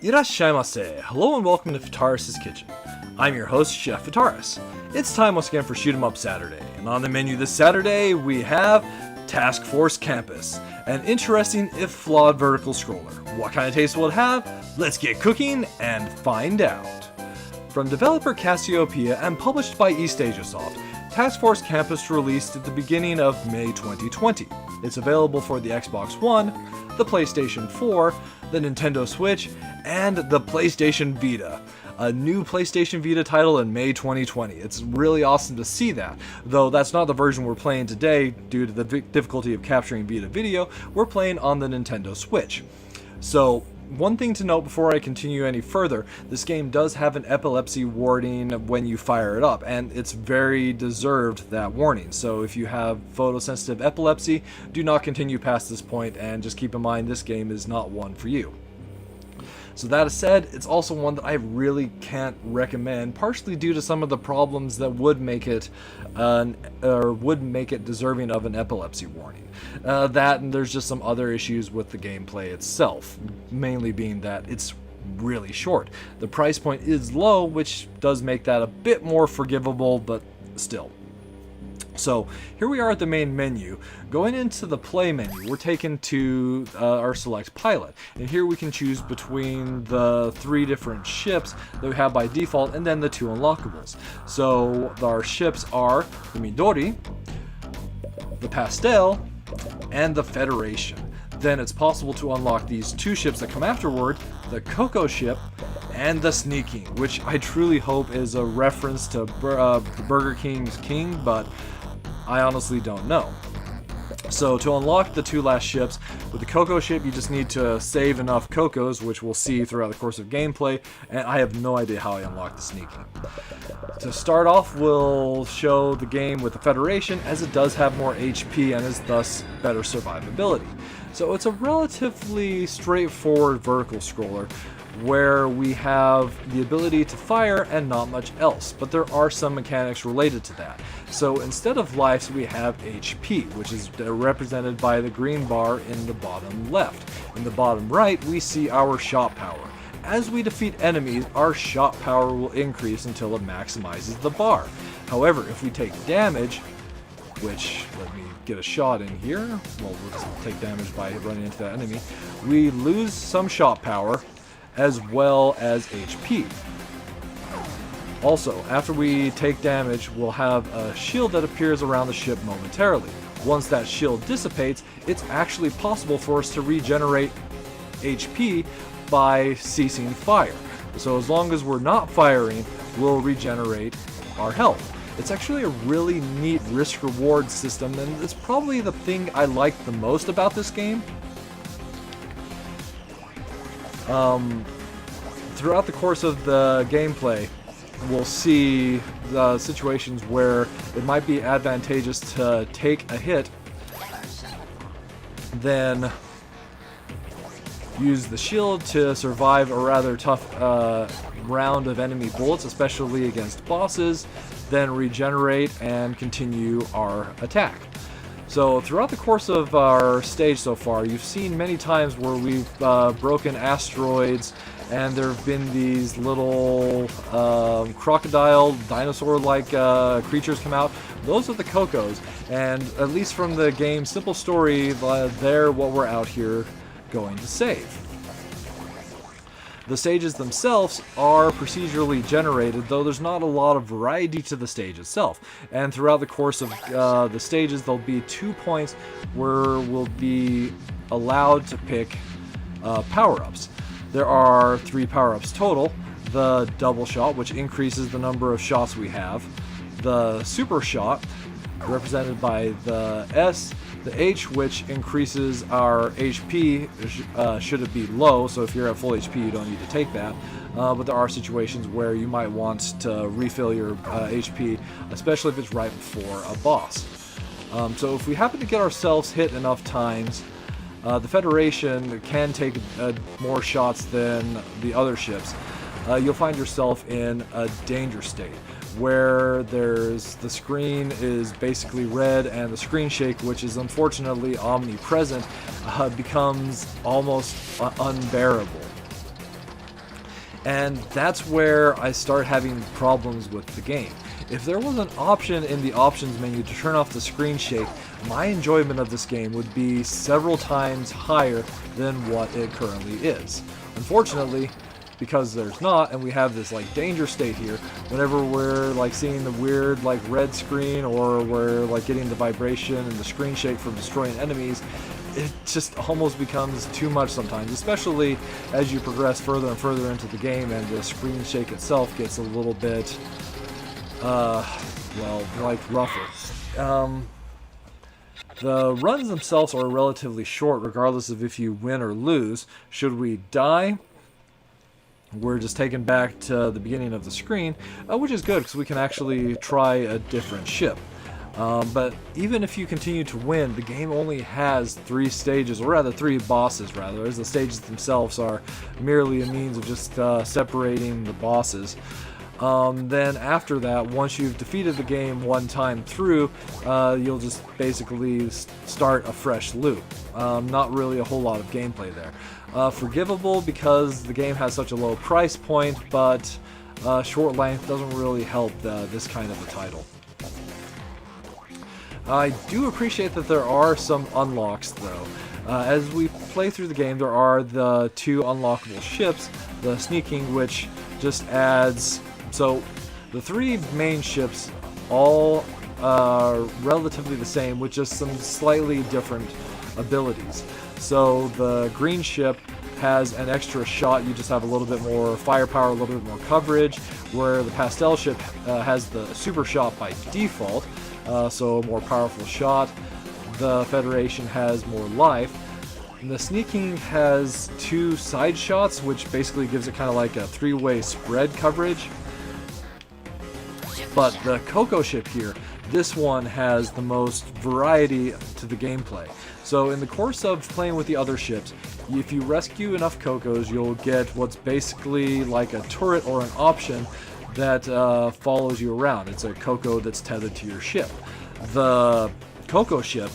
Irashaimase. Hello and welcome to Fitaris' Kitchen. I'm your host, Chef Fitaris. It's time once again for Shoot 'em Up Saturday, and on the menu this Saturday we have Task Force Kampas, an interesting if flawed vertical scroller. What kind of taste will it have? Let's get cooking and find out. From developer Cassiopeia and published by East Asia Soft, Task Force Kampas released at the beginning of May 2020. It's available for the Xbox One, the PlayStation 4, the Nintendo Switch, and the PlayStation Vita. A new PlayStation Vita title in May 2020. It's really awesome to see that, though that's not the version we're playing today due to the difficulty of capturing Vita video. We're playing on the Nintendo Switch. So, one thing to note before I continue any further, this game does have an epilepsy warning when you fire it up, and it's very deserved, that warning. So if you have photosensitive epilepsy, do not continue past this point, and just keep in mind this game is not one for you. So that said, it's also one that I really can't recommend, partially due to some of the problems that would make it deserving of an epilepsy warning. That and there's just some other issues with the gameplay itself, mainly being that it's really short. The price point is low, which does make that a bit more forgivable, but still. So here we are at the main menu. Going into the play menu, we're taken to our select pilot, and here we can choose between the 3 different ships that we have by default and then the 2 unlockables. So our ships are the Midori, the Pastel, and the Federation. Then it's possible to unlock these 2 ships that come afterward, the Coco ship and the Sneaking, which I truly hope is a reference to Burger King's King, but I honestly don't know. So to unlock the 2 last ships, with the Coco ship you just need to save enough Cocos, which we'll see throughout the course of gameplay, and I have no idea how I unlock the Sneaking. To start off, we'll show the game with the Federation, as it does have more HP and is thus better survivability. So it's a relatively straightforward vertical scroller, where we have the ability to fire and not much else, but there are some mechanics related to that. So instead of lives, we have HP, which is represented by the green bar in the bottom left. In the bottom right, we see our shot power. As we defeat enemies, our shot power will increase until it maximizes the bar. However, if we take damage, which, let me get a shot in here, well, let's take damage by running into that enemy, we lose some shot power, as well as HP. Also, after we take damage, we'll have a shield that appears around the ship momentarily. Once that shield dissipates, it's actually possible for us to regenerate HP by ceasing fire. So as long as we're not firing, we'll regenerate our health. It's actually a really neat risk-reward system, and it's probably the thing I like the most about this game. Throughout the course of the gameplay, we'll see the situations where it might be advantageous to take a hit, then use the shield to survive a rather tough round of enemy bullets, especially against bosses, then regenerate and continue our attack. So throughout the course of our stage so far, you've seen many times where we've broken asteroids, and there have been these little crocodile, dinosaur-like creatures come out. Those are the Cocos, and at least from the game's simple story, they're what we're out here going to save. The stages themselves are procedurally generated, though there's not a lot of variety to the stage itself. And throughout the course of the stages, there'll be 2 points where we'll be allowed to pick power-ups. There are 3 power-ups total. The double shot, which increases the number of shots we have. The super shot, represented by the S. The H, which increases our HP, should it be low, so if you're at full HP you don't need to take that. But there are situations where you might want to refill your HP, especially if it's right before a boss. So if we happen to get ourselves hit enough times, the Federation can take more shots than the other ships. You'll find yourself in a danger state, where the screen is basically red, and the screen shake, which is unfortunately omnipresent, becomes almost unbearable. And that's where I start having problems with the game. If there was an option in the options menu to turn off the screen shake, my enjoyment of this game would be several times higher than what it currently is. Unfortunately, because there's not, and we have this like danger state here, whenever we're like seeing the weird like red screen, or we're like getting the vibration and the screen shake from destroying enemies, it just almost becomes too much sometimes, especially as you progress further and further into the game and the screen shake itself gets a little bit well, like rougher. The runs themselves are relatively short regardless of if you win or lose. Should we die, we're just taken back to the beginning of the screen, which is good because we can actually try a different ship. But even if you continue to win, the game only has 3 stages, or rather 3 bosses rather, as the stages themselves are merely a means of just separating the bosses. Then after that, once you've defeated the game one time through, you'll just basically start a fresh loop. Not really a whole lot of gameplay there. Forgivable because the game has such a low price point, but short length doesn't really help this kind of a title. I do appreciate that there are some unlocks though. As we play through the game, there are the 2 unlockable ships, the sneaking, which just adds... So, the 3 main ships all are relatively the same, with just some slightly different abilities. So, the green ship has an extra shot, you just have a little bit more firepower, a little bit more coverage, where the pastel ship has the super shot by default, so a more powerful shot. The Federation has more life. And the sneaking has 2 side shots, which basically gives it kind of like a 3-way spread coverage. But the Coco ship here, this one has the most variety to the gameplay. So in the course of playing with the other ships, if you rescue enough Cocos, you'll get what's basically like a turret or an option that follows you around. It's a Coco that's tethered to your ship. The Coco ship,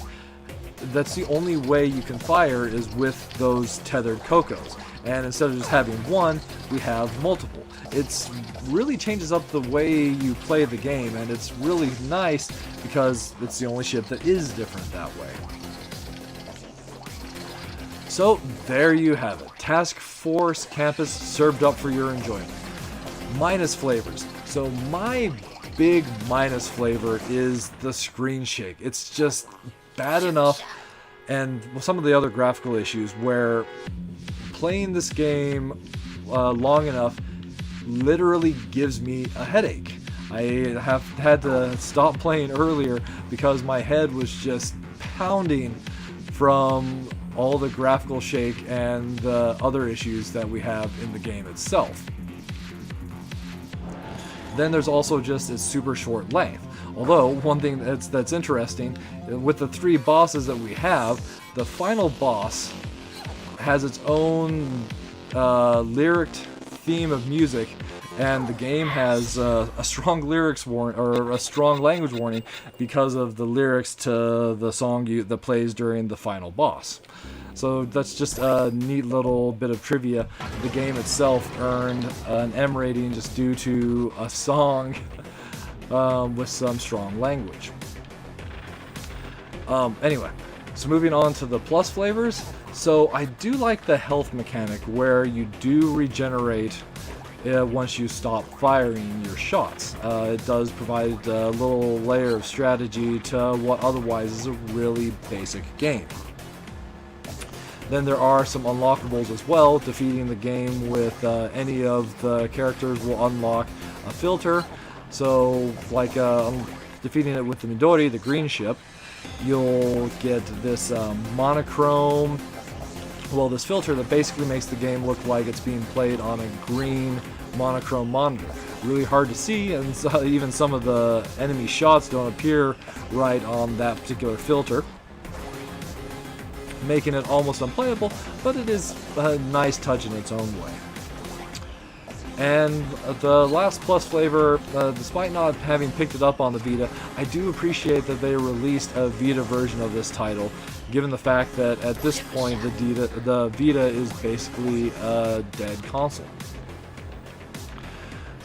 that's the only way you can fire is with those tethered Cocos. And instead of just having one, we have multiple. It really changes up the way you play the game, and it's really nice because it's the only ship that is different that way. So there you have it. Task Force Kampas served up for your enjoyment. Minus flavors. So my big minus flavor is the screen shake. It's just bad enough, and some of the other graphical issues where playing this game long enough literally gives me a headache. I have had to stop playing earlier because my head was just pounding from all the graphical shake and the other issues that we have in the game itself. Then there's also just its super short length. Although, one thing that's interesting, with the 3 bosses that we have, the final boss has its own lyric theme of music, and the game has a strong lyrics warning, or a strong language warning, because of the lyrics to the song that plays during the final boss. So that's just a neat little bit of trivia. The game itself earned an M rating just due to a song with some strong language. Anyway, so moving on to the plus flavors. So I do like the health mechanic where you do regenerate once you stop firing your shots. It does provide a little layer of strategy to what otherwise is a really basic game. Then there are some unlockables as well. Defeating the game with any of the characters will unlock a filter. So, like defeating it with the Midori, the green ship, you'll get this monochrome, well, this filter that basically makes the game look like it's being played on a green monochrome monitor. Really hard to see, and so even some of the enemy shots don't appear right on that particular filter, making it almost unplayable, but it is a nice touch in its own way. And the last plus flavor, despite not having picked it up on the Vita, I do appreciate that they released a Vita version of this title, given the fact that at this point the Vita is basically a dead console.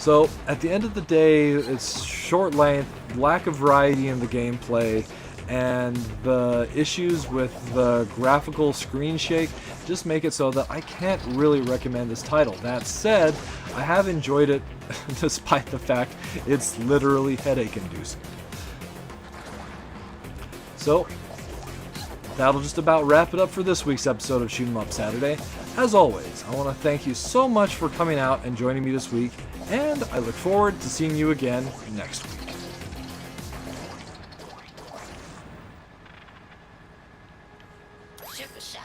So at the end of the day, it's short length, lack of variety in the gameplay, and the issues with the graphical screen shake just make it so that I can't really recommend this title. That said, I have enjoyed it despite the fact it's literally headache-inducing. So, that'll just about wrap it up for this week's episode of Shoot 'em Up Saturday. As always, I want to thank you so much for coming out and joining me this week, and I look forward to seeing you again next week. Shoot a shot.